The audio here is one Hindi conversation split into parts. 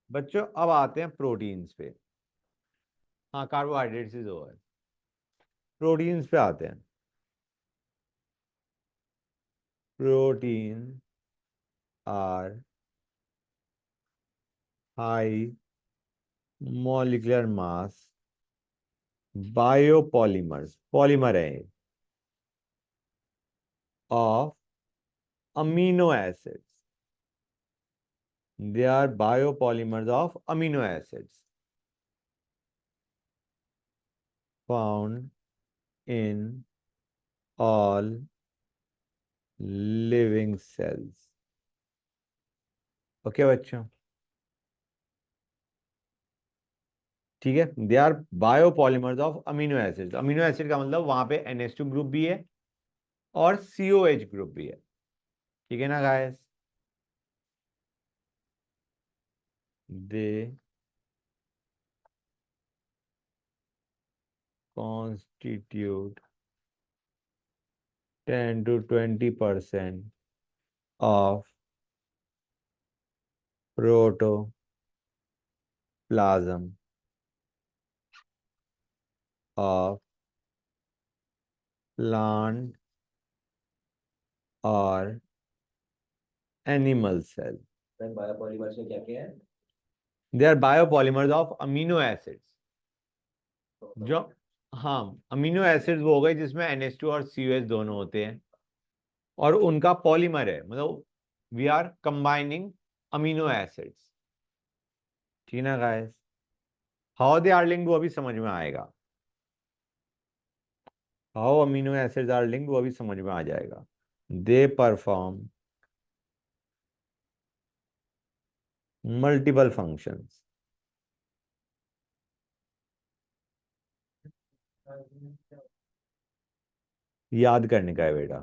बच्चों अब आते हैं प्रोटीन्स पे। हाँ, कार्बोहाइड्रेट्स इज ओवर, प्रोटीन्स पे आते हैं। Protein are high molecular mass biopolymers, polymer है of amino acids, they are biopolymers of amino acids found in all living cells. Okay बच्चों, ठीक है। They are biopolymers of amino acids. Amino acid का मतलब वहां पे NH2 ग्रुप भी है और COH ग्रुप भी है, ठीक है ना guys. They constitute 10 to 20% of protoplasm of plant or animal cell। Biopolymers में क्या क्या है? They are biopolymers of amino acids. जो, हाँ, अमीनो एसिड्स वो हो गए जिसमें NH2 और COH दोनों होते हैं और उनका पॉलीमर है, मतलब we are combining amino acids, ठीक ना guys. How they are linked वो अभी समझ में आएगा। How amino acids are linked वो अभी समझ में आ जाएगा। They perform multiple functions. याद करने का है बेटा।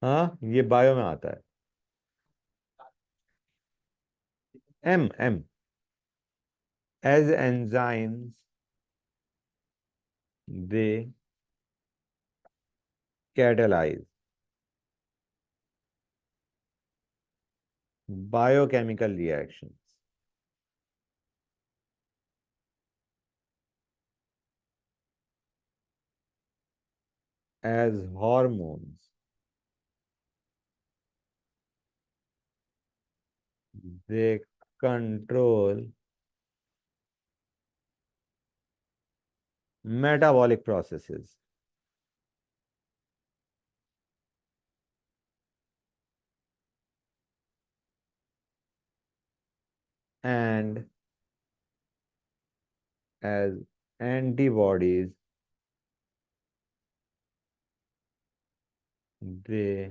हाँ, ये बायो में आता है। Um um as enzymes they catalyse biochemical reactions as hormones they control metabolic processes and as antibodies they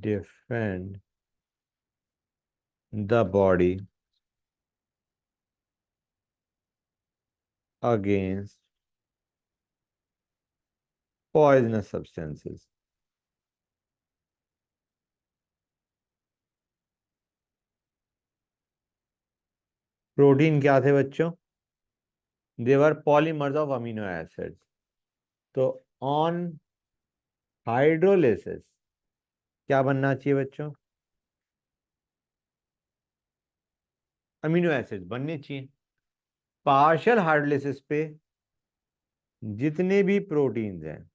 defend the body against poisonous substances। Protein क्या थे बच्चों? देवर पॉलीमर्स ऑफ अमीनो एसिड्स। तो ऑन हाइड्रोलिसिस क्या बनना चाहिए बच्चों? अमीनो एसिड्स बनने चाहिए। पार्शियल हाइड्रोलिसिस पे जितने भी प्रोटीन्स हैं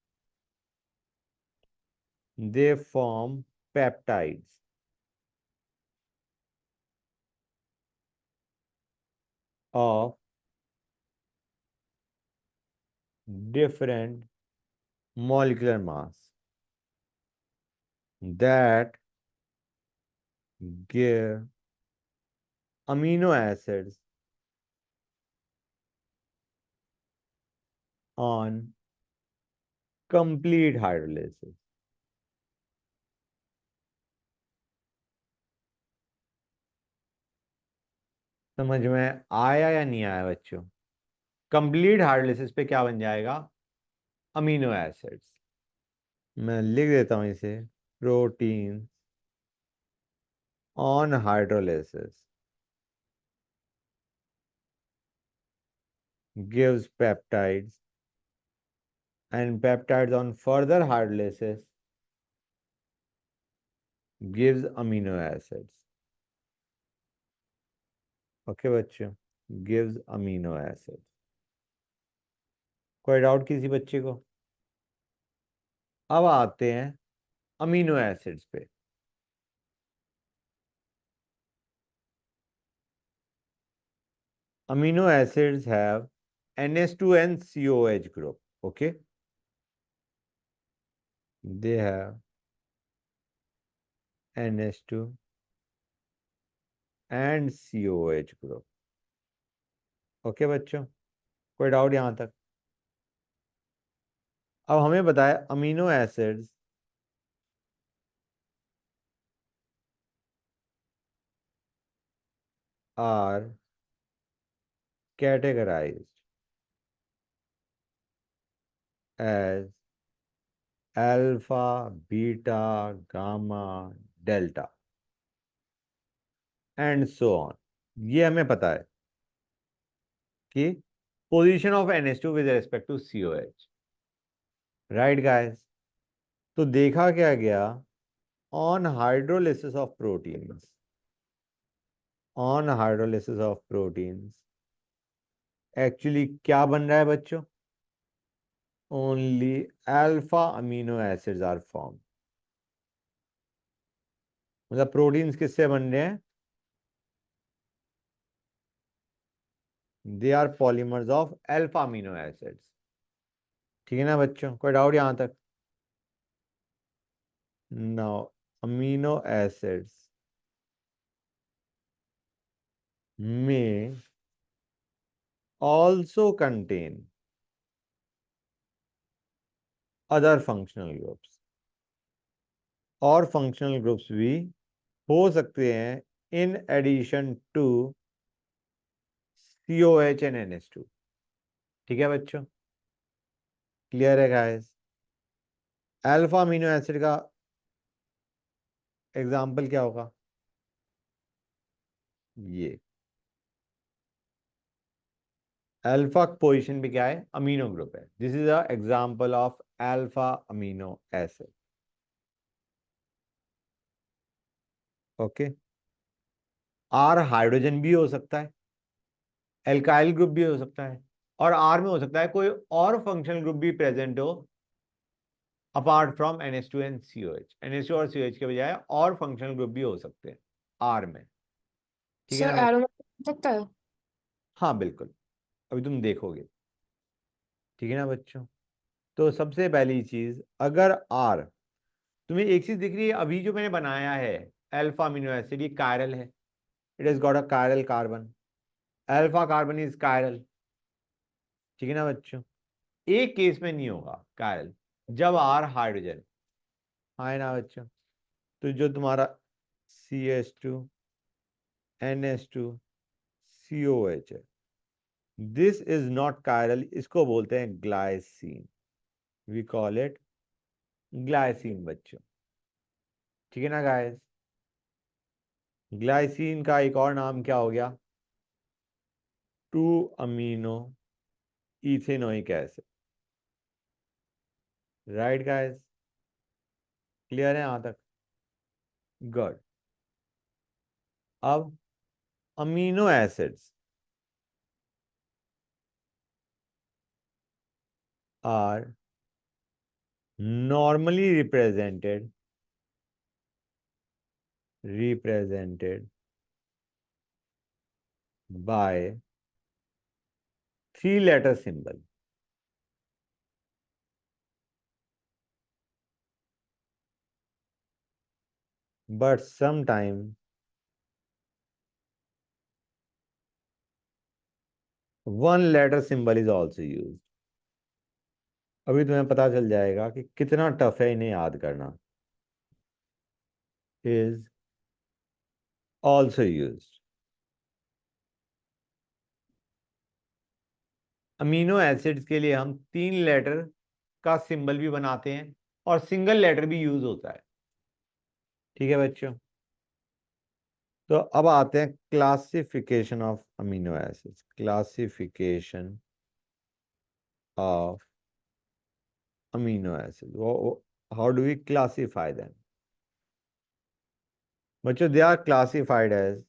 they form peptides of different molecular mass that give amino acids on complete hydrolysis। समझ में आया या नहीं आया बच्चों? कंप्लीट हाइड्रोलिसिस पे क्या बन जाएगा? Amino acids. मैं लिख देता हूं इसे। Protein on hydrolysis gives peptides and peptides on further hydrolysis gives amino acids. Okay बच्चों, गिव्स अमीनो एसिड्स। कोई डाउट किसी बच्चे को? अब आते हैं अमीनो एसिड्स पे। Amino acids have NH2 and COH group. Okay, they have NH2 and COH group. Okay बच्चों, कोई डाउट यहां तक? अब हमें बताए amino acids are categorised as alpha, beta, gamma, delta and so on. ये हमें पता है कि position of NH2 with respect to COH। Right guys? तो देखा क्या गया, on hydrolysis of proteins, on hydrolysis of proteins actually क्या बन रहा है बच्चों? Only alpha amino acids are form. मतलब प्रोटीन्स किससे बन रहे हैं? They are polymers of alpha amino acids. ठीक है ना बच्चों, कोई डाउट यहां तक? नाउ अमीनो एसिड्स में also contain other functional groups, और फंक्शनल ग्रुप्स भी हो सकते हैं in addition to COH and NH2। ठीक है बच्चों, क्लियर है गाइस? अल्फा अमीनो एसिड का एग्जाम्पल क्या होगा? ये अल्फा पोजीशन पे क्या है? अमीनो ग्रुप है। This is a example of alpha amino acid. Okay, R hydrogen भी हो सकता है, एल्काइल ग्रुप भी हो सकता है, और आर में हो सकता है कोई और फंक्शनल ग्रुप भी प्रेजेंट हो apart from NH2 and COH। NH2 और COH के बजाय और फंक्शनल ग्रुप भी हो सकते हैं आर में। ठीक है सर ना बच्चे? एरोमेटिक हो सकता है। हाँ बिल्कुल, अभी तुम देखोगे। ठीक है ना बच्चों? तो सबसे पहली चीज, अगर आर, तुम्हें एक चीज दिख रही है अभी जो मैंने बनाया है अल्फा अमीनो एसिड, ये कायरल है। It is got a chiral carbon. Alpha carbon is chiral. ठीक है ना बच्चों? एक केस में नहीं होगा कायरल, जब आर हाइड्रोजन। हाँ है ना बच्चों? तो जो तुम्हारा CH2 NH2 COH है, दिस इज नॉट कायरल, इसको बोलते हैं glycine. We call it glycine बच्चों। ठीक है ना गाइस? ग्लाइसिन का एक और नाम क्या हो गया? 2 amino ethanoic acid. Right guys? Clear है यहां तक? गुड। अब amino acids are normally represented by 3-letter symbol, but sometimes 1-letter symbol is also used। अभी तुम्हें पता चल जाएगा कि कितना टफ है इन्हें याद करना। is also used। Amino acids के लिए हम 3 लेटर का सिंबल भी बनाते हैं और सिंगल लेटर भी यूज होता है। ठीक है बच्चों? तो अब आते हैं classification of amino acids. Classification of amino acid, how do we classify them? बच्चों they are classified as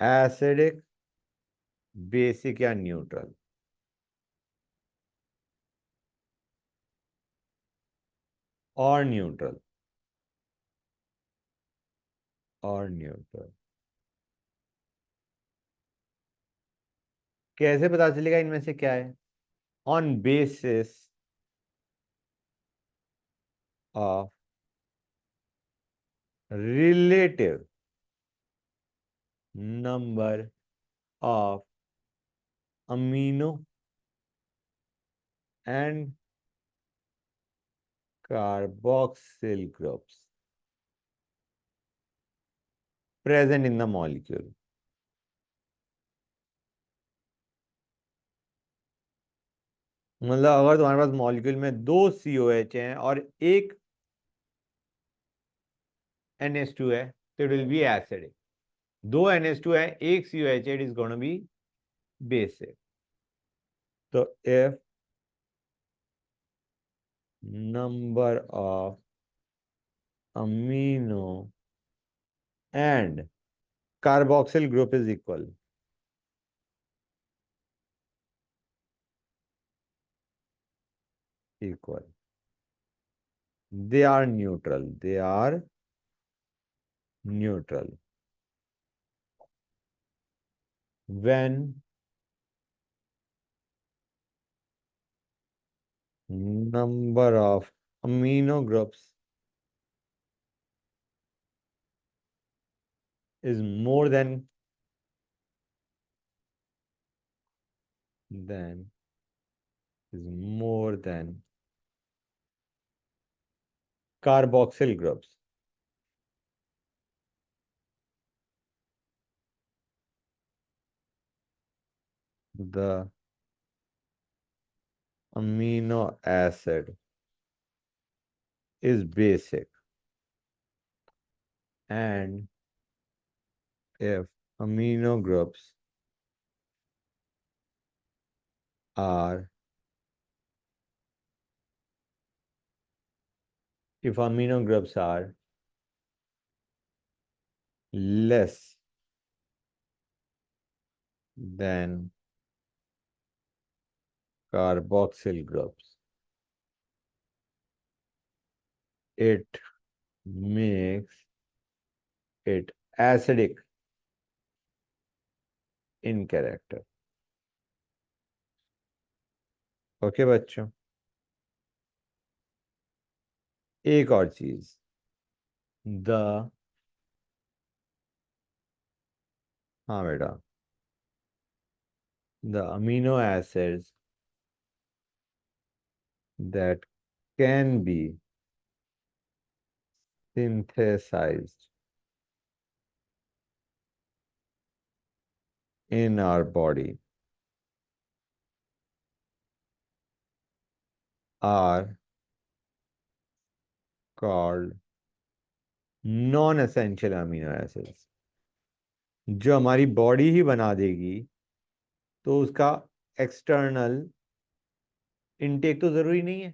acidic, basic या न्यूट्रल। और न्यूट्रल। और न्यूट्रल। कैसे पता चलेगा इनमें से क्या है? On basis of relative number of amino and carboxyl groups present in the molecule। मतलब अगर तुम्हारे पास मॉलिक्यूल में दो COH हैं और एक NH2 है, तो इट विल बी एसिडिक। दो NH2 है, एक COH है, it is gonna be basic. तो if number of amino and carboxyl group is equal, they are neutral, they are neutral when number of amino groups is more than is more than carboxyl groups, the amino acid is basic, and if amino groups are if amino groups are less than carboxyl groups, it makes it acidic in character। Okay बच्चों, एक और चीज, द हाँ बेटा, the amino acids that can be synthesized in our body are called non-essential amino acids। जो हमारी बॉडी ही बना देगी, तो उसका एक्सटर्नल इनटेक तो जरूरी नहीं है,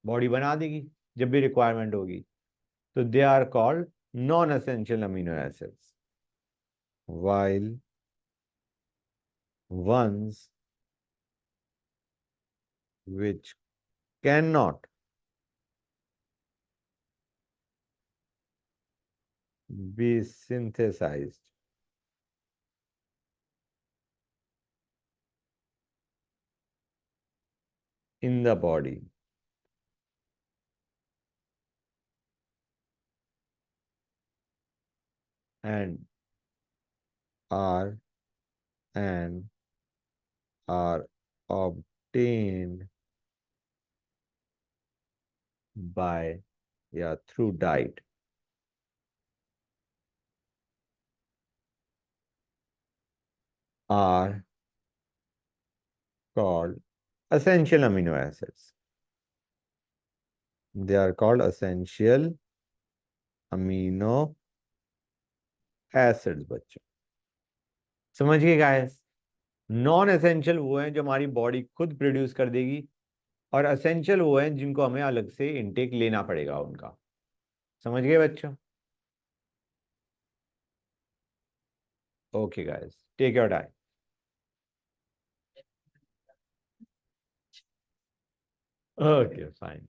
बॉडी बना देगी जब भी रिक्वायरमेंट होगी। तो they are called non essential amino acids, while ones which cannot be synthesized in the body and are and are obtained by या through diet are called essential amino acids। They are called essential amino acids बच्चों। समझ गए गाइस? नॉन एसेंशियल वो हैं जो हमारी बॉडी खुद प्रोड्यूस कर देगी, और एसेंशियल वो हैं जिनको हमें अलग से इनटेक लेना पड़ेगा उनका। समझ गए बच्चों? Okay guys, take your time. Okay fine,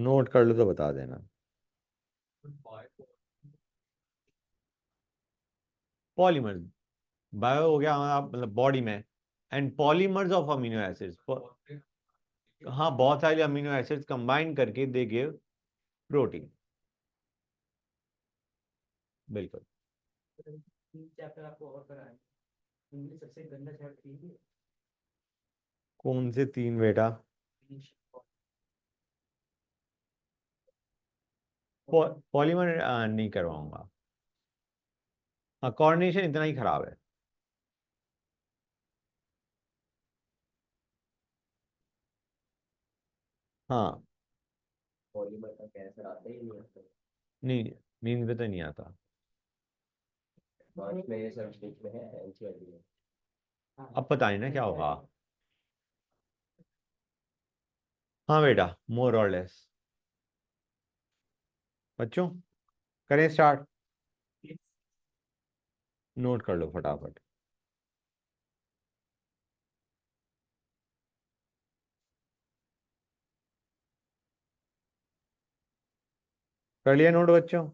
note कर लो तो बता देना। पॉलीमर्स, बायो हो गया हमारा मतलब बॉडी में, and polymers of amino acids, हाँ बहुत सारे अमीनो एसिड्स कंबाइन करके दे गिव प्रोटीन। बिल्कुल। तीन चैप्टर आपको और कराए। इंग्लिश सबसे गंदा चैप्टर थी ये। कौन से तीन बेटा? पॉलीमर नहीं करवाऊंगा। हाँ, कोऑर्डिनेशन इतना ही खराब है। हाँ। पॉलीमर का कैंसर आता ही नहीं आता। नहीं, नींद पे तो नहीं आता। पांच में ये सब स्टेट में है एनसीईआरटी में। अब पता नहीं ना क्या होगा। हाँ बेटा, मोर और लेस। बच्चों, करें स्टार्ट? नोट कर लो फटाफट। कर लिया नोट बच्चों?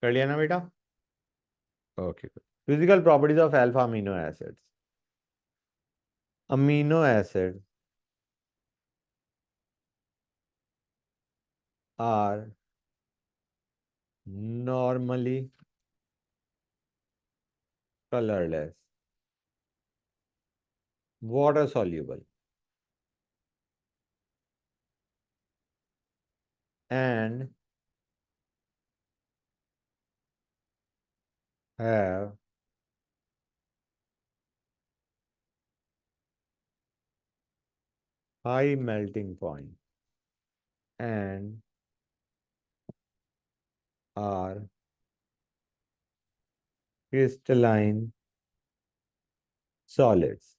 कर लिया ना बेटा? Okay, physical properties of alpha amino acids. Amino acid are normally colorless, water soluble, and have high melting point and are crystalline solids.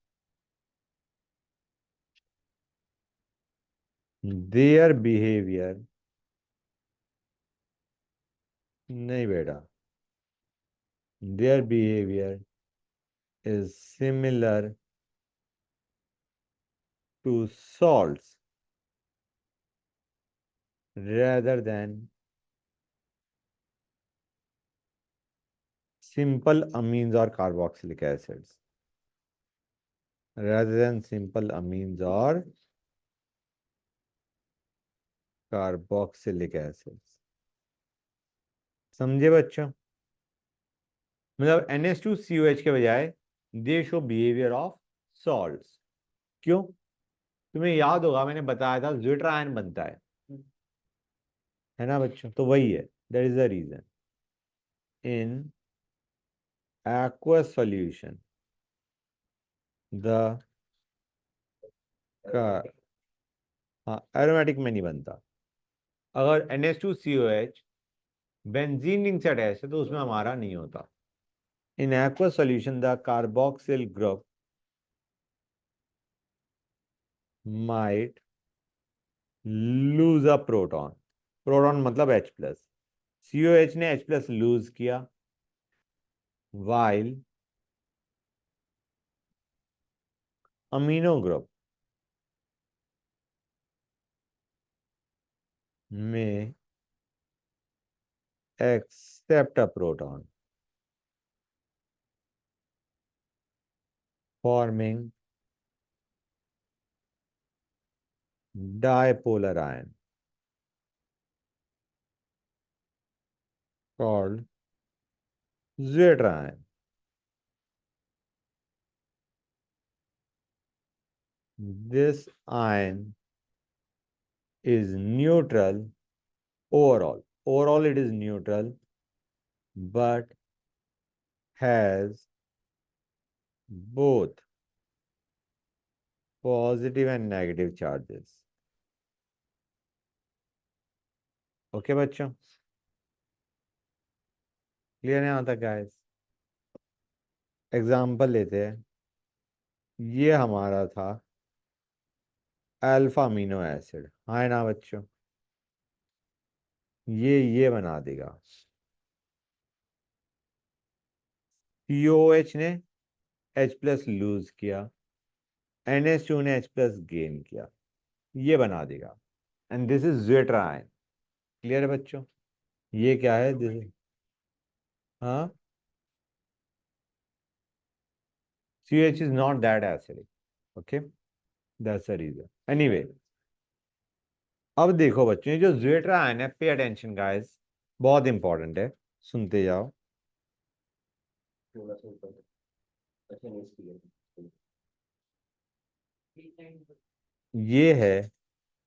Their behavior, नहीं बेटा, their behavior is similar to salts rather than simple amines or carboxylic acids. Rather than simple amines or carboxylic acids. समझे बच्चों? मतलब NH2COH के बजाय दे शो बिहेवियर ऑफ सॉल्ट्स। क्यों? तुम्हें याद होगा मैंने बताया था ज्विटर आयन बनता है ना बच्चों? तो वही है, that is the reason. In aqueous solution the का, हाँ एरोमेटिक में नहीं बनता। अगर NH2COH बेंजीन रिंग से अटैच है तो उसमें हमारा नहीं होता। इन aqueous solution the carboxyl group might lose a proton. Proton मतलब H+। COH ने H+ लूज किया, वाइल अमीनो ग्रुप में accept a proton, forming dipolar ion called Zwitterion ion. This ion is neutral overall. Overall, it is neutral, but has both positive and negative charges. Okay बच्चों, क्लियर है यहाँ तक गाइस? एग्जाम्पल लेते हैं। ये हमारा था अल्फा अमीनो एसिड, हाँ है ना बच्चों? ये बना देगा। COH ने H+ लूज किया, NH2 ने H+ गेन किया, ये बना देगा। And this is zwitterion. Clear है बच्चों? ये क्या है? दिस, हाँ, COH is not that acidic. Okay, that's the reason. Anyway, अब देखो बच्चों, ये जो ज्वेट्रायन है, पे अटेंशन गाइस, बहुत इंपॉर्टेंट है, सुनते जाओ। थोड़ा सा ऊपर अच्छा नहीं इसकी ये है,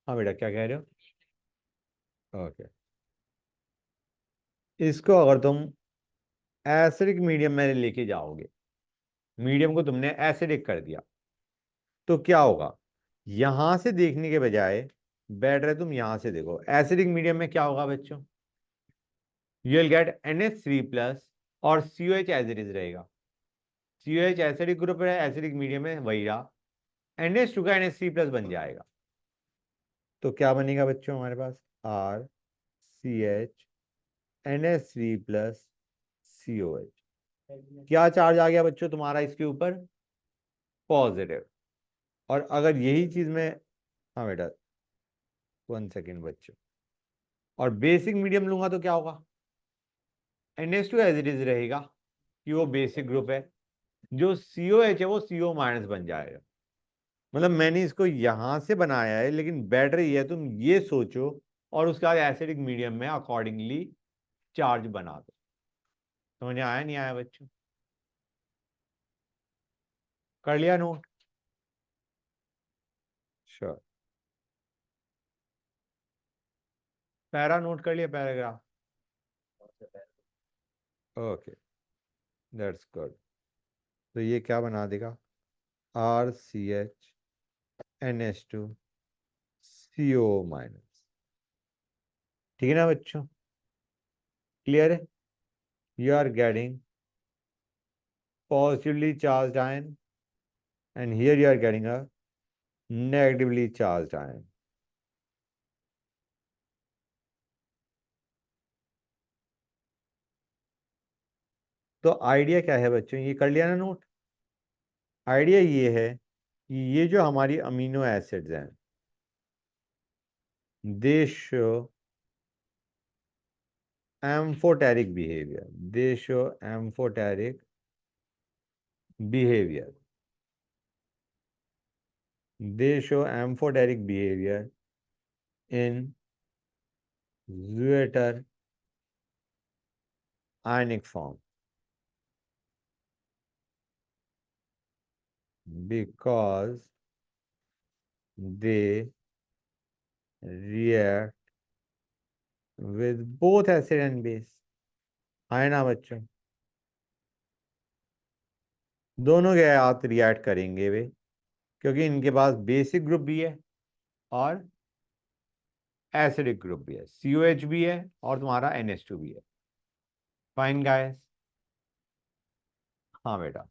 हाँ बेटा क्या कह रहे हो? ओके, इसको अगर तुम एसिडिक मीडियम में लेके जाओगे, मीडियम को तुमने एसिडिक कर दिया, तो क्या होगा? यहां से देखने के बजाय बेटर है तुम यहां से देखो। एसिडिक मीडियम में क्या होगा बच्चों? यू विल गेट NH3+ और COH एज इट इज रहेगा। COH एसिडिक ग्रुप है, एसिडिक मीडियम में वही रहा, NH2 का NH3+ बन जाएगा। तो क्या बनेगा बच्चों हमारे पास? RCH NH3+ COH। क्या चार्ज आ गया बच्चों तुम्हारा इसके ऊपर? पॉजिटिव। और अगर यही चीज में, हाँ बेटा 1 सेकेंड बच्चों, और बेसिक मीडियम लूंगा तो क्या होगा? NH2 एज इट इज रहेगा, कि वो बेसिक ग्रुप है। जो COH है वो CO- बन जाएगा। मतलब मैंने इसको यहां से बनाया है, लेकिन बेटर ये है तुम ये सोचो और उसके बाद एसिडिक मीडियम में अकॉर्डिंगली चार्ज बना दो। समझ आया नहीं आया बच्चों? कर लिया नोट? श्योर। पैरा नोट कर लिया, पैराग्राफ? Okay, that's good. तो ये क्या बना देगा? RCH NH2 CO-। ठीक है ना बच्चों? क्लियर है? You are getting positively charged ion, and here you are getting a negatively charged ion. तो आइडिया क्या है बच्चों? ये कर लिया ना नोट? आइडिया ये है कि ये जो हमारी अमीनो एसिड्स हैं, दे show amphoteric behaviour, they show amphoteric behaviour, they show amphoteric behaviour in zwitter ionic form because they react with both acid and base। है ना बच्चों? दोनों के साथ रिएक्ट करेंगे वे, क्योंकि इनके पास बेसिक ग्रुप भी है और एसिडिक ग्रुप भी है। COH भी है और तुम्हारा NH2 भी है। Fine guys? हाँ बेटा,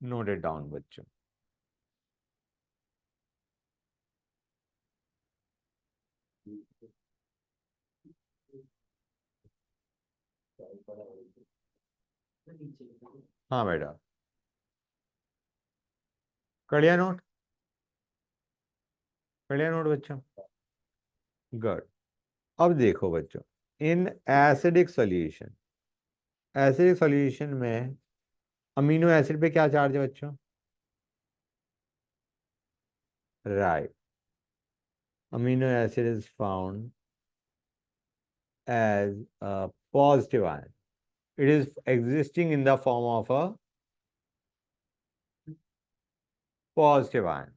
नोट इट डाउन बच्चों। हाँ बेटा, कर लिया नोट? कर लिया नोट बच्चों? गुड। अब देखो बच्चों, इन एसिडिक सॉल्यूशन में अमीनो एसिड पे क्या चार्ज है बच्चों? Right, amino acid is found as a positive ion. It is existing in the form of a positive ion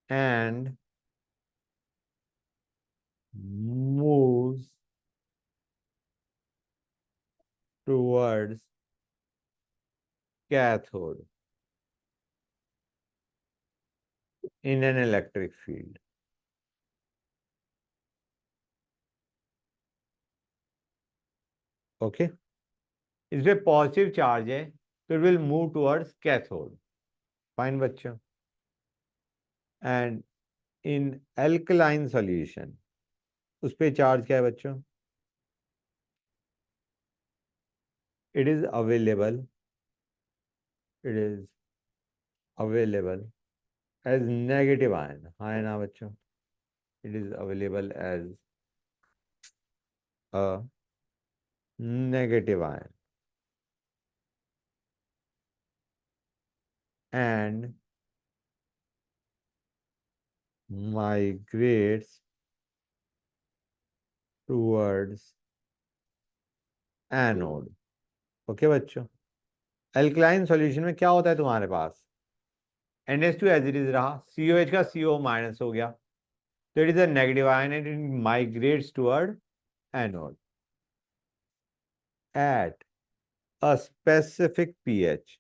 and moves towards cathode in an electric field. Okay, इस पे पॉजिटिव चार्ज है तो it will move towards cathode. Fine बच्चों। एंड इन एल्कलाइन सॉल्यूशन, उस पे चार्ज क्या है बच्चों? It is available, it is available as negative ion. हाँ है ना बच्चों? It is available as a negative ion and migrates towards anode. Okay बच्चों, एल्कलाइन सॉल्यूशन में क्या होता है तुम्हारे पास? NH2 एज इट इज रहा, COH का CO माइनस हो गया, तो it is a negative ion and it migrates toward anode at a specific pH।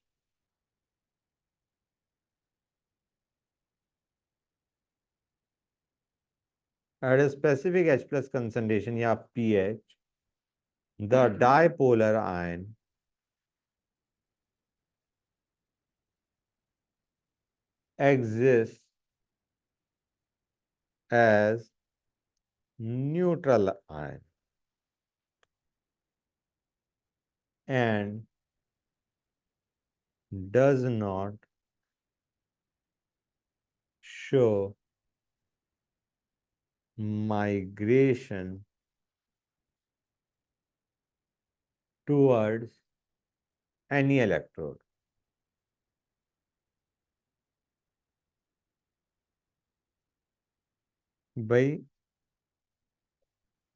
At a specific H plus concentration या pH, the dipolar ion exists as neutral ion and does not show migration towards any electrode। भाई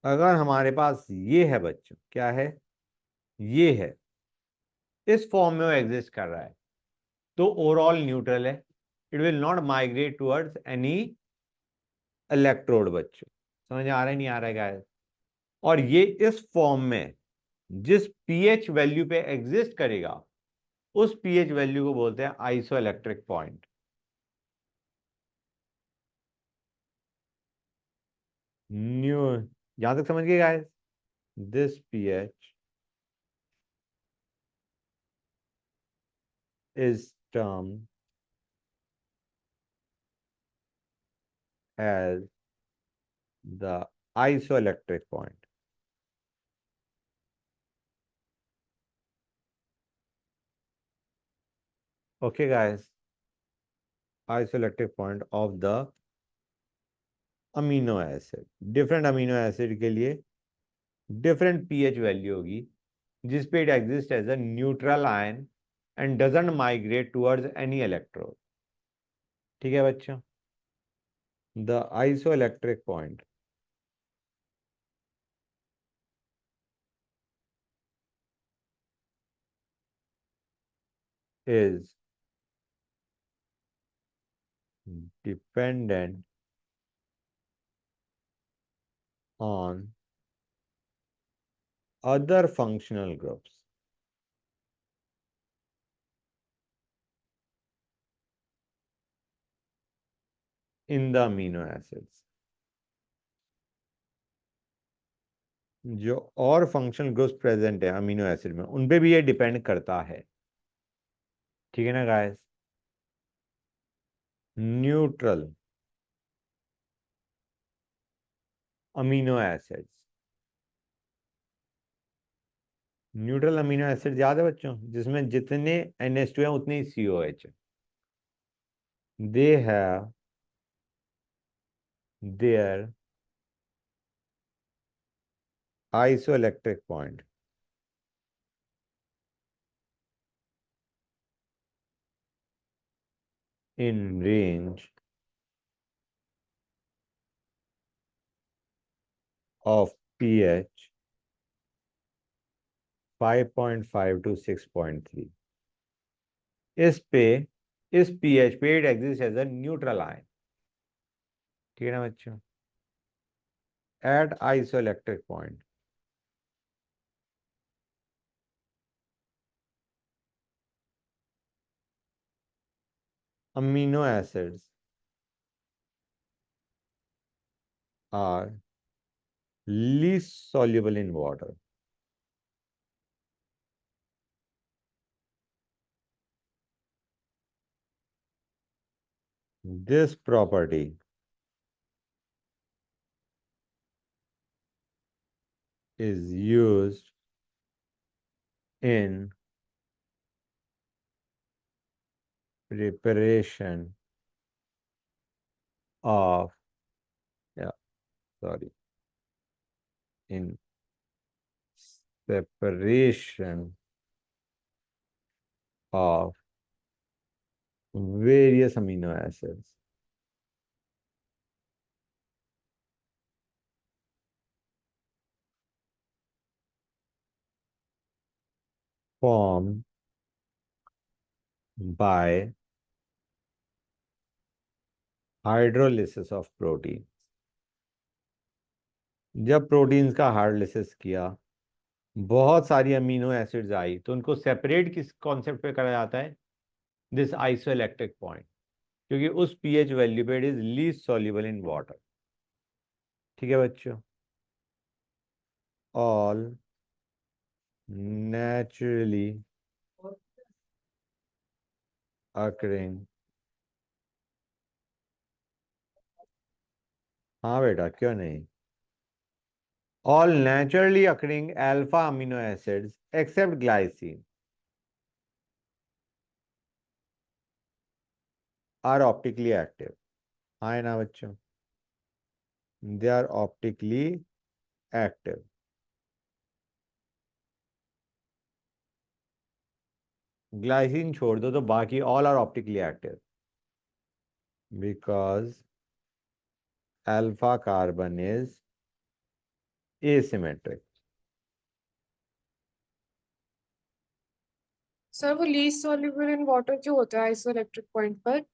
अगर हमारे पास ये है बच्चों, क्या है? ये है, इस फॉर्म में वो एग्जिस्ट कर रहा है, तो ओवरऑल न्यूट्रल है। It will not migrate towards any electrode बच्चों। समझ आ रहा है नहीं आ रहा है गाइस? और ये इस फॉर्म में जिस पीएच वैल्यू पे एग्जिस्ट करेगा, उस पीएच वैल्यू को बोलते हैं आइसो इलेक्ट्रिक पॉइंट। न्यू, यहां तक समझ गए guys? This pH is termed as the isoelectric point। Okay guys, isoelectric point of the amino acid. Different amino acid के लिए डिफरेंट पीएच वैल्यू होगी, जिस पे it exist as a neutral ion and doesn't migrate towards any electrode. ठीक है बच्चों? The isoelectric point is dependent on other functional groups in the amino acids। जो और फंक्शनल ग्रुप्स प्रेजेंट है अमीनो एसिड में, उन पे भी ये डिपेंड करता है। ठीक है ना guys? Neutral amino acids, neutral amino acid याद है बच्चों, जिसमें जितने NH2 है उतने ही COH है। They have their isoelectric point in range of pH 5.5 to 6.3। इस पे, इस pH पे it exist as a neutral ion. ठीक है ना बच्चों? At isoelectric point amino acids are least soluble in water। This property is used in preparation of, in separation of various amino acids formed by hydrolysis of protein. जब प्रोटीन्स का हाइड्रोलिसिस किया, बहुत सारी अमीनो एसिड्स आई, तो उनको सेपरेट किस कॉन्सेप्ट पे करा जाता है? दिस आइसोइलेक्ट्रिक पॉइंट, क्योंकि उस पीएच वैल्यू पे it is least soluble in water. ठीक है बच्चों? ऑल naturally occurring, हाँ बेटा क्यों नहीं, all naturally occurring alpha amino acids except glycine are optically active. हाँ है ना बच्चों? they are optically active. Glycine छोड़ दो तो बाकी all are optically active because alpha carbon is asymmetric. Sir वो लीस्ट सॉल्युबल इन वाटर क्यों होता है आइसोइलेक्ट्रिक पॉइंट पर?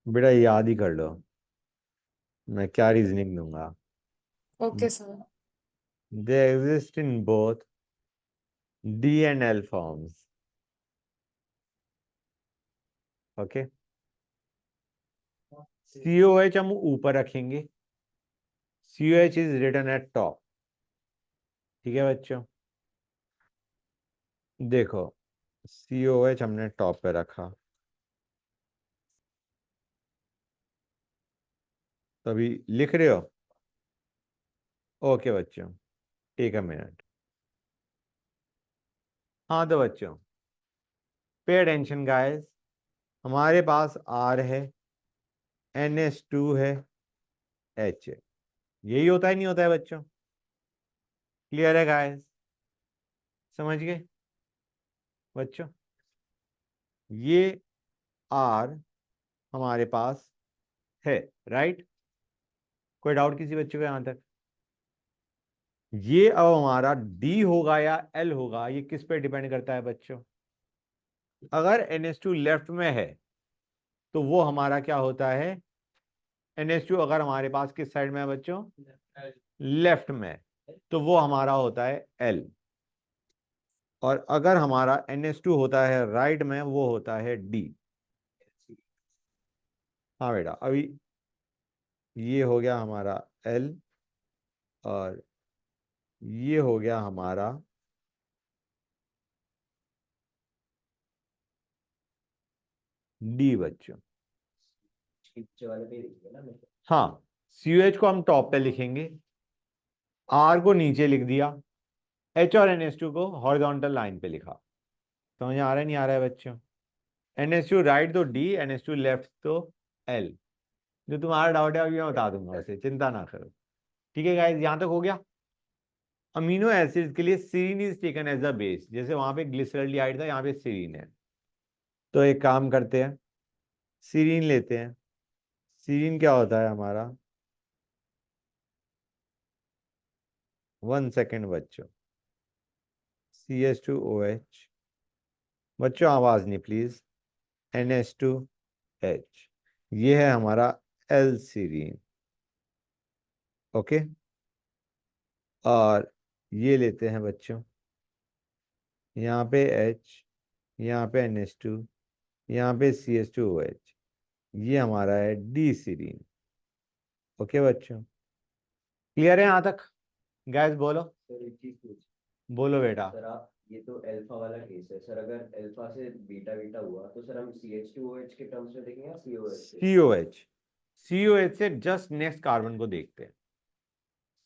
बेटा याद ही कर लो, मैं क्या रीजनिंग दूंगा। Okay sir. they exist in both D and L forms. Okay, COH हम ऊपर रखेंगे, COH is written at top. ठीक है बच्चों, देखो COH हमने टॉप पे रखा, तो अभी लिख रहे हो? ओके बच्चों, टेक अ मिनट। हाँ तो बच्चों पे अटेंशन गाइस, हमारे पास R है, NH2 है, H है, यही होता है नहीं होता है बच्चों? क्लियर है गाइस? समझ गए बच्चों? ये R हमारे पास है, राइट? कोई डाउट किसी बच्चे को यहां तक? ये अब हमारा D होगा या L होगा, ये किस पे डिपेंड करता है बच्चों? अगर NH2 लेफ्ट में है तो वो हमारा क्या होता है? NH2 अगर हमारे पास किस साइड में है बच्चों? लेफ्ट में, तो वो हमारा होता है L। और अगर हमारा NH2 होता है राइट में, वो होता है D। हाँ बेटा, अभी ये हो गया हमारा L और ये हो गया हमारा D बच्चों। नीचे वाले पे ही लिखिए ना मेरे। हाँ, COH को हम टॉप पे लिखेंगे, R को नीचे लिख दिया, H और NH2 को हॉरिजॉन्टल लाइन पे लिखा। समझ आ रहा है नहीं आ रहा है बच्चों? NH2 राइट तो D, NH2 लेफ्ट तो L। जो तुम्हारा डाउट है अभी मैं बता दूंगा, उसे चिंता ना करो। ठीक है गाइस, यहां तक हो गया? अमीनो एसिड्स के लिए serine is taken as a base, जैसे वहां पे ग्लिसरॉल्डिहाइड था, यहाँ पे सीरीन है। तो एक काम करते हैं, सीरीन लेते हैं। सीरीन क्या होता है हमारा? 1 सेकेंड बच्चों। CH2OH, बच्चों आवाज नहीं प्लीज। NH2H, ये है हमारा L सीरीन। ओके, और ये लेते हैं बच्चों, यहाँ पे H, यहाँ पे NH2, यहाँ पे CH2OH, ये हमारा है D सीरीन। ओके बच्चों, क्लियर है यहाँ तक? गैस बोलो, सर एक चीज पूछ, बोलो बेटा। सर आप ये तो अल्फा वाला केस है सर। अगर अल्फा से बीटा बीटा हुआ तो सर हम CH2OH के टर्म्स में देखेंगे या COH से? COH, COH से जस्ट नेक्स्ट कार्बन को देखते हैं,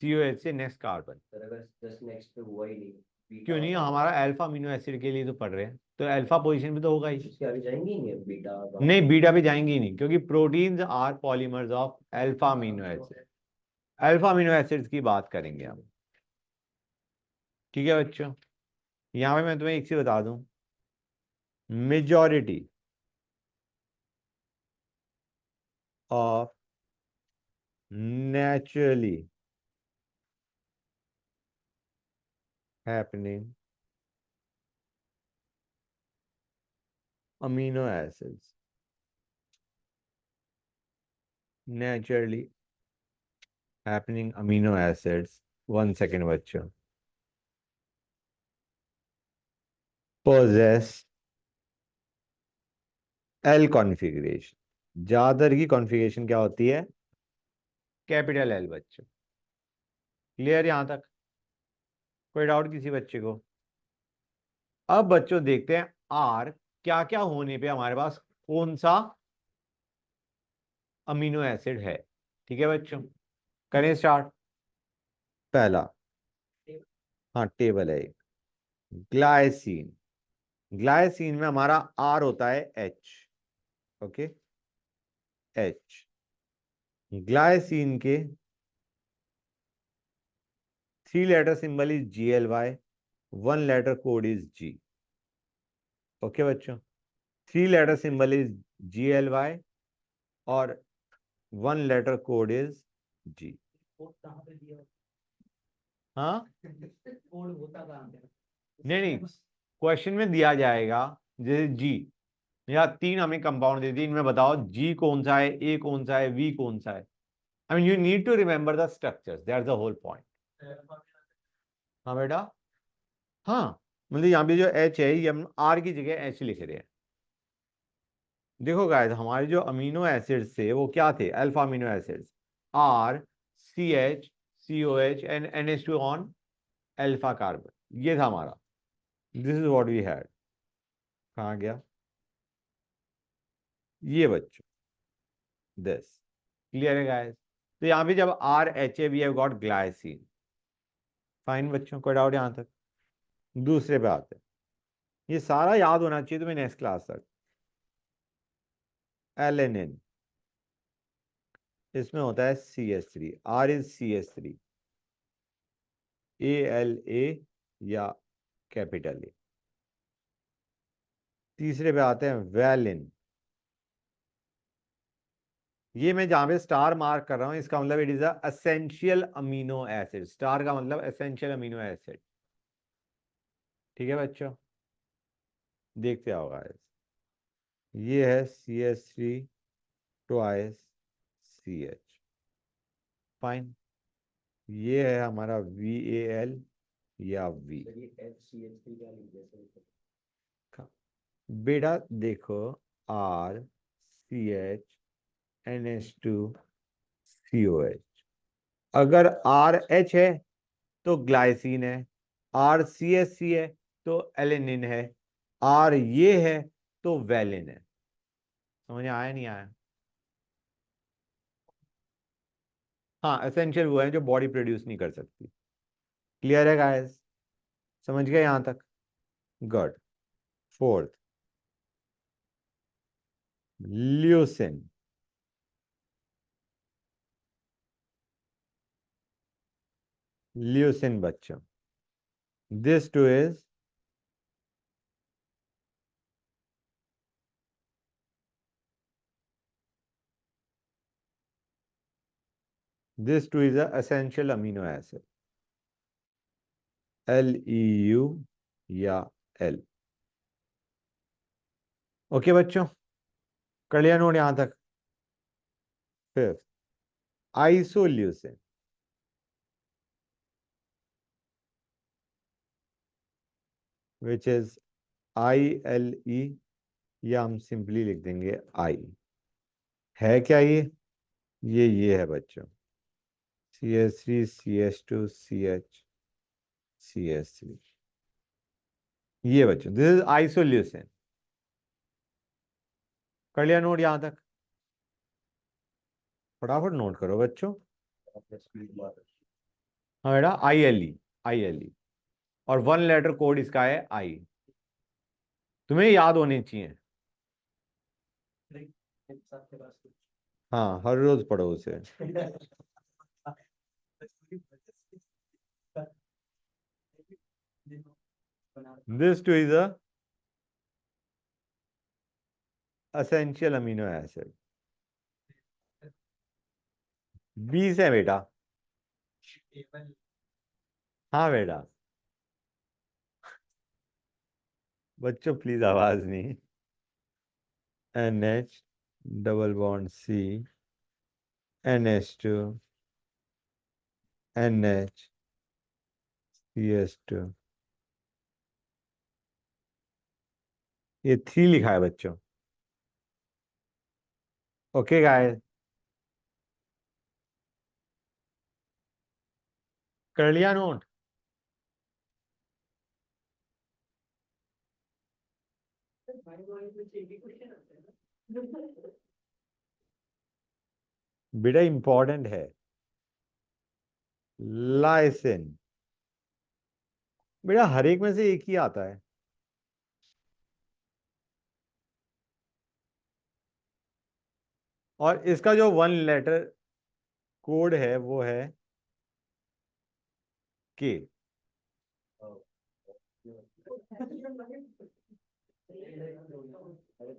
COH से नेक्स्ट कार्बन। सर अगर जस्ट नेक्स्ट पे हुआ ही नहीं, बीटा क्यों नहीं, वाला, हमारा अल्फा अमीनो एसिड के लिए तो पढ़ रहे हैं, तो अल्फा पोजीशन पे तो होगा ही। उसके आगे जाएंगे ही नहीं बीटा? नहीं, बीटा पे जाएंगे ही नहीं, क्योंकि proteins are polymers of alpha amino acid. Alpha amino acids की बात करेंगे हम, ठीक है बच्चों। यहाँ पे मैं तुम्हें एक चीज बता दूं, majority of naturally happening amino acids, naturally happening amino acids, 1 second बच्चों, possess L configuration। ज्यादातर की कॉन्फ़िगरेशन क्या होती है? कैपिटल एल बच्चों। क्लियर यहां तक? कोई डाउट किसी बच्चे को? अब बच्चों देखते हैं आर क्या क्या होने पे हमारे पास कौन सा अमीनो एसिड है। ठीक है बच्चों, करें स्टार्ट। पहला, हाँ टेबल है एक, ग्लाइसिन। ग्लाइसिन में हमारा आर होता है एच, ओके, एच। ग्लाइसिन के 3 letter symbol is GLY, 1 letter code is G। Okay बच्चों, 3 लेटर सिंबल इज GLY और 1 letter code is G। Code कहाँ पे दिया हाँ, कोड होता कहाँ पे? नहीं नहीं, क्वेश्चन में दिया जाएगा जैसे जी, या 3 हमें कंपाउंड दे दी, इनमें बताओ जी कौन सा है, ए कौन सा है, वी कौन सा है। I mean you need to remember the structures, that's the whole point. हाँ बेटा, हाँ, मतलब यहाँ पे जो एच है ये हम आर की जगह एच लिख रहे हैं। देखो गाइस, हमारे जो अमीनो एसिड्स थे वो क्या थे? Alpha amino acids, R, CH, COH and NH2 on alpha carbon, ये था हमारा। This is what we had. कहाँ गया ये बच्चों? दिस। क्लियर है गाइस? तो यहाँ पे जब RH we have got glycine. Fine बच्चों, कोई डाउट यहाँ तक? दूसरे पे आते हैं, ये सारा याद होना चाहिए तुम्हें नेक्स्ट क्लास तक। एलेनिन, इसमें होता है CH3, R is CH3, ALA या कैपिटल ए। तीसरे पे आते हैं वैलिन। ये मैं जहां पे स्टार मार्क कर रहा हूं इसका मतलब it is essential amino acid. Star का मतलब एसेंशियल अमीनो एसिड। ठीक है बच्चों, देखते होगा। ये है CH3 ट्वाइस CH। फाइन, ये है हमारा VAL या V। सर ये HCH3 क्या लिख दिया सर? बेटा देखो, RCH NH2COH। अगर RH है तो ग्लाइसिन है, RCHC है तो एलेनिन है, R ये है तो वैलिन है। समझ आया नहीं आया? हाँ, एसेंशियल वो है जो बॉडी प्रोड्यूस नहीं कर सकती। क्लियर है गाइस? समझ गए यहां तक? गुड। Fourth, leucine. ल्यूसिन बच्चों, this two is essential amino acid, LEU या L। ओके बच्चों, कर लिया नोट यहां तक? Fifth, isoleucine, which is ILE या हम सिंपली लिख देंगे आई। है क्या ये है बच्चों, CH3 CH2 CH CH3। ये बच्चों दिस इज आइसोल्यूसिन। कर लिया नोट यहां तक? फटाफट नोट करो बच्चों। हाँ बेटा, ILE, ILE। और वन लेटर कोड इसका है आई। तुम्हें याद होने चाहिए। आपके पास कुछ हाँ, हर रोज पढ़ो उसे। This two is a essential amino acid. 20 है बेटा। हाँ बेटा। बच्चों प्लीज आवाज नहीं। NH double bond C, NH2, NH, CH2। ये 3 लिखा है बच्चों। ओके गाइस, कर लिया नोट? बेटा इंपॉर्टेंट है। लाइसिन। बेटा हर एक में से एक ही आता है। और इसका जो वन लेटर कोड है वो है के।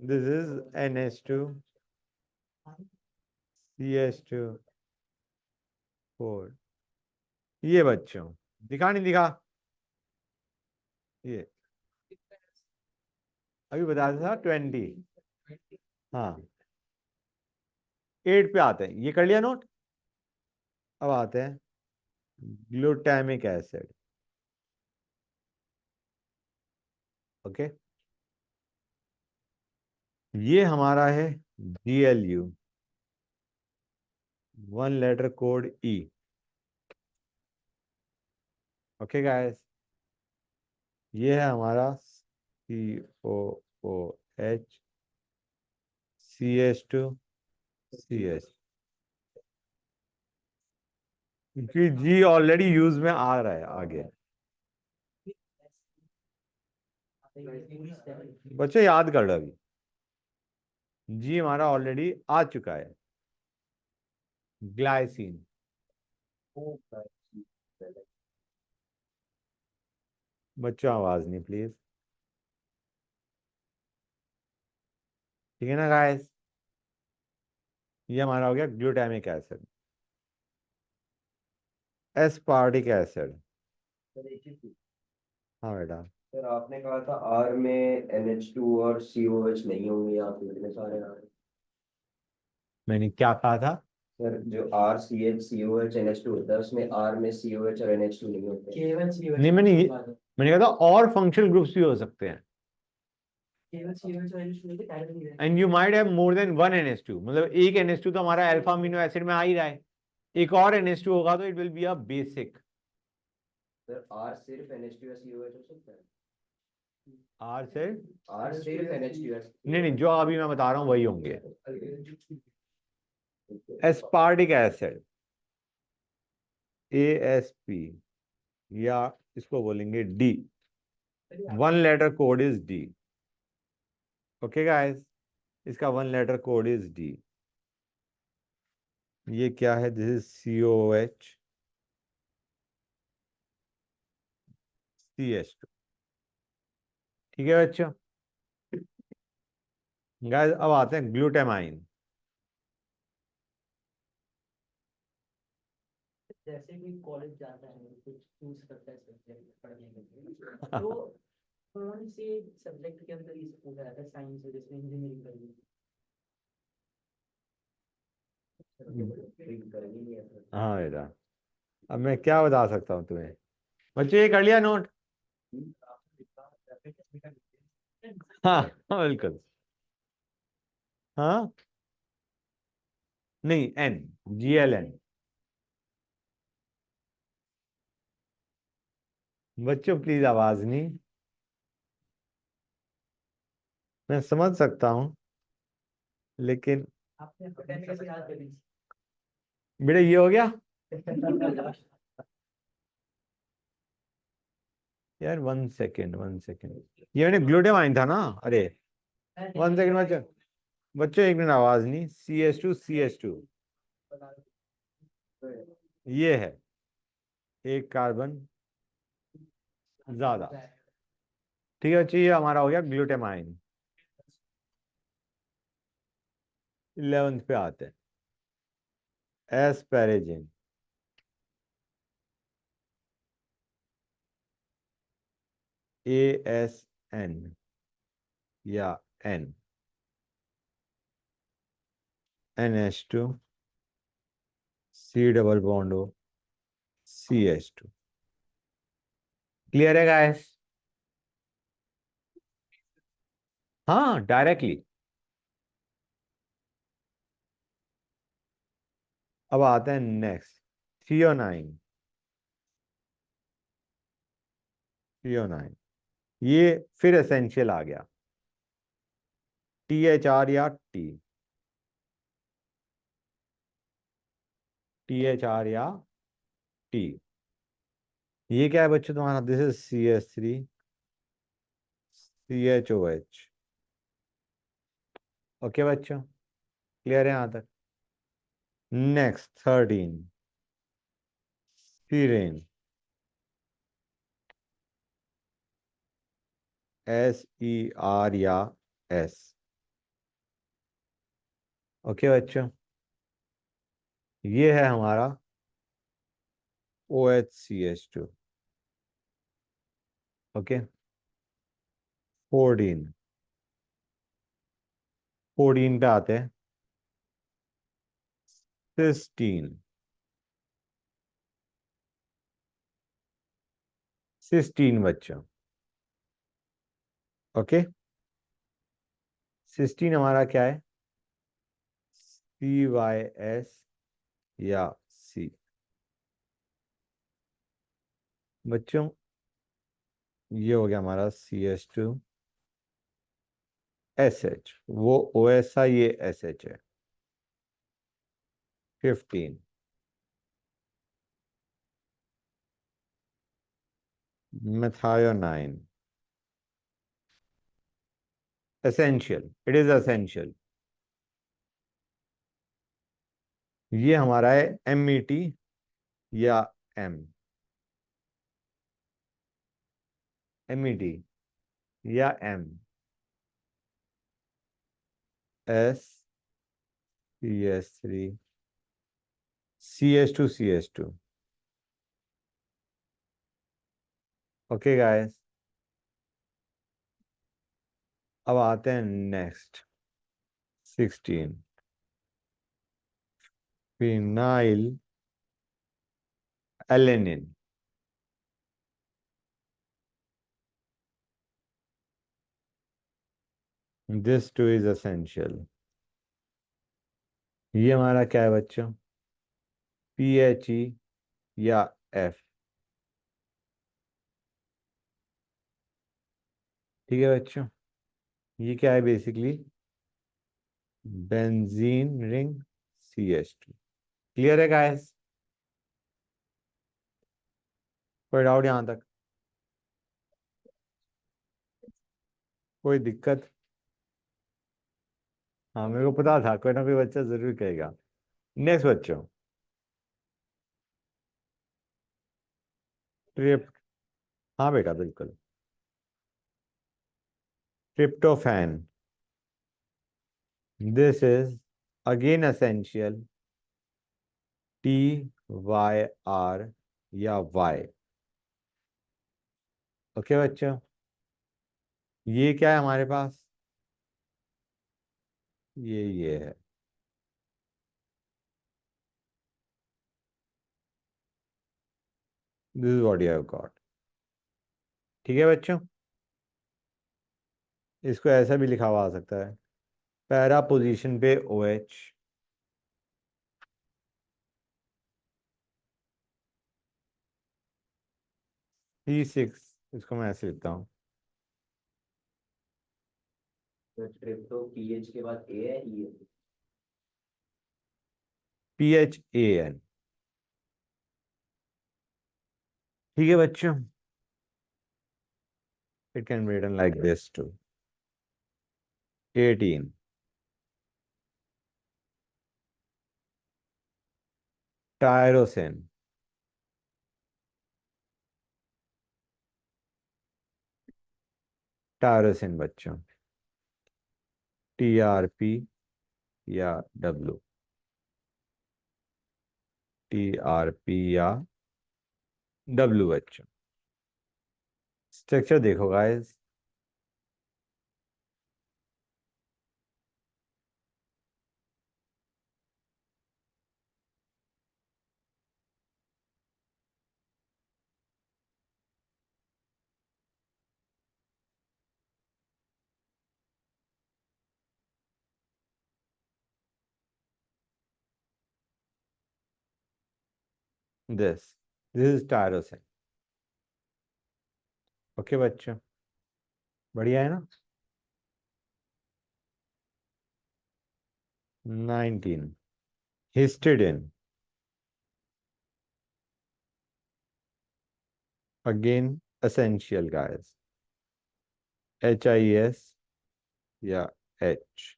This is NH2, CH2, 4। ये बच्चों दिखा नहीं दिखा? ये अभी बताया था 20। हाँ, 8 पे आते हैं। ये कर लिया नोट? अब आते हैं ग्लूटामिक एसिड। ओके, ये हमारा है GLU, one letter code E। Okay guys, ये है हमारा COOH, CH2, CH। क्योंकि G ऑलरेडी यूज में आ रहा है आगे। बच्चे याद कर लो अभी। G हमारा ऑलरेडी आ चुका है। ग्लाइसिन। बच्चों आवाज नहीं प्लीज। ठीक है ना गाइस? ये हमारा हो गया ग्लूटामिक एसिड। Aspartic acid. हाँ बेटा। सर आपने कहा था आर में NH2 और COH नहीं होंगे, यहाँ पे इतने सारे आर। मैंने क्या कहा था? सर जो RCH COH NH2 होता है उसमें आर में COH और NH2 नहीं होते। केवल CO नहीं, मैंने कहा था और फंक्शनल ग्रुप्स भी हो सकते हैं। केवल CO जो है डायरेक्टली है। And you might have more than one NH2। मतलब एक NH2 तो हमारा अल्फा अमीनो एसिड में आ ही रहा है। एक और NH2 होगा तो it will be a basic. Sir R सिर्फ NH2 या COH हो सकता है? आर से आर सिर्फ NH2 या नहीं, जो अभी मैं बता रहा हूँ वही होंगे। एस्पार्टिक एसिड, ASP, या इसको बोलेंगे D। One letter code is D। Okay guys, इसका one letter code is D। ये क्या है? This is COH, CH2। ठीक है बच्चों? गाइस अब आते हैं ग्लूटामाइन। जैसे कोई कॉलेज जाता है कुछ चूज करता है सब्जेक्ट पढ़ने के लिए, तो कौन से सब्जेक्ट के अंदर ये पूछा जाता है? साइंस है जिसमें इंजीनियरिंग करनी करेंगे। हाँ बेटा, अब मैं क्या बता सकता हूँ तुम्हें? बच्चों ये कर लिया नोट? हाँ हाँ, बिल्कुल। हाँ, नहीं, N, GLN। बच्चों प्लीज आवाज नहीं। मैं समझ सकता हूँ, लेकिन आपने पेन कैसे याद कर ली? बेटा ये हो गया यार, 1 सेकेंड 1 सेकेंड, ये मैंने ग्लूटामाइन था ना, अरे 1 सेकेंड बच्चों, बच्चों 1 मिनट, आवाज नहीं, CH2 ये है एक कार्बन ज्यादा। ठीक है बच्चे, ये हमारा हो गया ग्लूटामाइन। 11th पे आते हैं, एस्पेरेजिन। ASN या N, NH2, C double bond O, CH2। Clear है गाइस? हाँ, डायरेक्टली। अब आते हैं नेक्स्ट, थ्रियोनाइन। थ्रियोनाइन, ये फिर एसेंशियल आ गया, THR या THR या T। ये क्या है बच्चों तुम्हारा? This is CH3 CHOH। Okay बच्चों, क्लियर है यहां तक? नेक्स्ट 13, सीरेन। SER या S। ओके बच्चों, ये है हमारा OHCH2। ओके, 14। 14 पे आते हैं, सिस्टीन। सिस्टीन बच्चों, ओके। सिस्टीन हमारा क्या है? CYS या C। बच्चों ये हो गया हमारा CH2SH, वो OS है, ये SH है। 15, methionine. Essential, it is essential. ये हमारा है MET या M। MET या M। SCH3 CH2 okay guys, अब आते हैं next 16, phenyl alanine. This two is essential. ये हमारा क्या है बच्चों? PHE या F। ठीक है बच्चों, ये क्या है basically? Benzene ring CH2। Clear है गाइस? कोई डाउट यहां तक? कोई दिक्कत? हाँ, मेरे को पता था कोई ना कोई बच्चा जरूर कहेगा। नेक्स्ट बच्चों, ट्रिप। हाँ बेटा, बिल्कुल। Tryptophan, this is again essential, TYR या Y। ओके बच्चों, ये क्या है हमारे पास? ये है, this is what you have got. ठीक है बच्चों, इसको ऐसा भी लिखा हुआ आ सकता है, पैरा पोजीशन पे OH। C6, इसको मैं ऐसे लिखता हूँ, तो ट्रिप्टो पीएच के बाद ए है ई है। PHAN। ठीक है बच्चों, it can be written like this too. 18 tyrosine. Tyrosine बच्चों, TRP या W, TRP या W बच्चों। स्ट्रक्चर देखो guys, this is tyrosine. Okay बच्चों, बढ़िया है ना। 19 histidine. Again essential guys, HIS या H।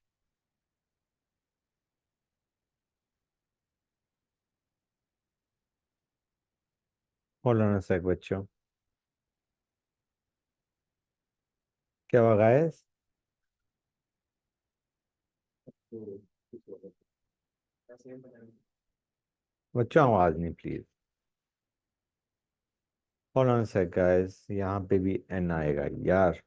होल्ड ऑन अ सेक बच्चों, क्या हुआ गाइस? तो कुछ होगा। ऐसे ही बना। बच्चों आवाज नहीं please. Hold on a sec guys, यहाँ पे भी N आएगा यार।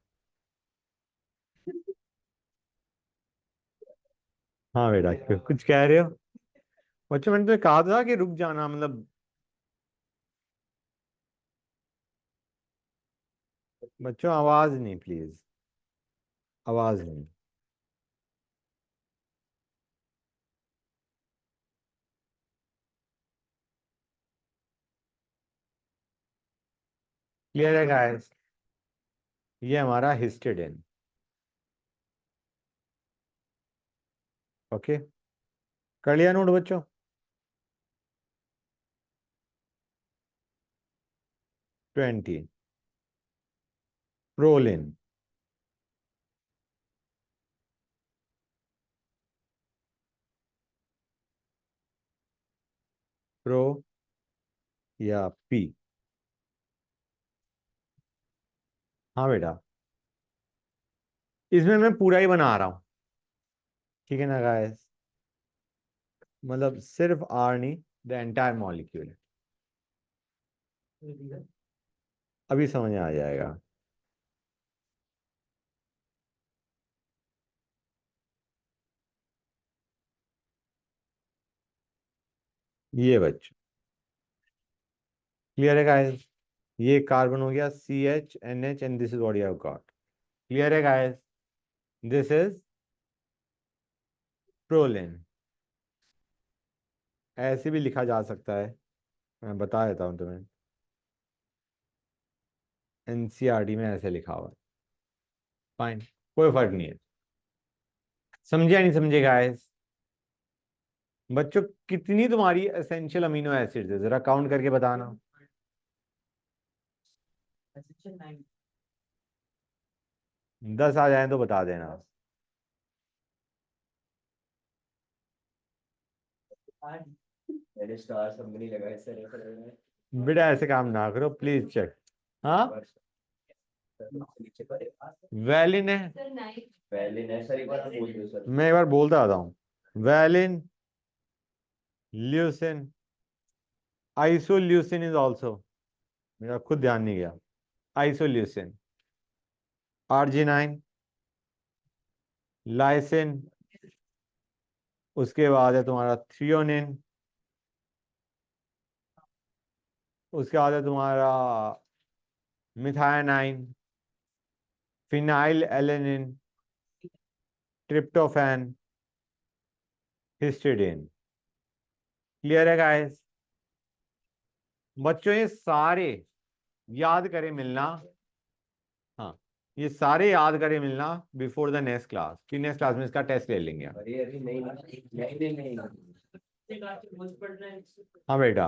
हाँ बेटा, क्यों कुछ कह रहे हो? बच्चों मैंने तो कहा था कि रुक जाना, मतलब बच्चों आवाज नहीं प्लीज, आवाज नहीं। क्लियर है गाइस? ये हमारा हिस्टिडिन। ओके, कर लिया नोट बच्चों? Twenty proline. प्रो या पी? हाँ बेटा, इसमें मैं पूरा ही बना रहा हूँ, ठीक है ना गाइस? मतलब सिर्फ आर नहीं, द एंटायर मॉलिक्यूल। अभी समझ में आ जाएगा। ये बच्चों क्लियर है गाइस? ये कार्बन हो गया CH NH and this is what you have got. Clear है गाइस? This is proline. ऐसे भी लिखा जा सकता है, मैं बता देता हूँ तुम्हें। NCERT में ऐसे लिखा हुआ है, फाइन, कोई फर्क नहीं है। समझे या नहीं समझे गाइस? बच्चों कितनी तुम्हारी एसेंशियल अमीनो एसिड्स है, जरा काउंट करके बताना। Essential 9 10 आ जाए तो बता देना। आठ मैंने स्टार सब में नहीं लगा ऐसे नहीं कर रहा है। बेटा ऐसे काम ना करो प्लीज, चेक। हाँ, नीचे पर वैलिन है। पहले नहीं सर, एक बार आप बोल दो सर। मैं एक बार बोलता आता हूँ, valine, leucine, isoleucine is also, मेरा खुद ध्यान नहीं गया। आइसोल्यूसिन, आर्जिनाइन, लाइसिन, उसके बाद है तुम्हारा थ्रियोनिन, उसके बाद है तुम्हारा methionine, phenylalanine, tryptophan, histidine. Clear है गाइस? बच्चों ये सारे याद करें मिलना। हाँ, ये सारे याद करके मिलना बिफोर द नेक्स्ट क्लास, कि नेक्स्ट क्लास में इसका टेस्ट ले लेंगे। अरे अरे नहीं नहीं नहीं नहीं एक आज रोज पढ़ रहे हैं हाँ बेटा।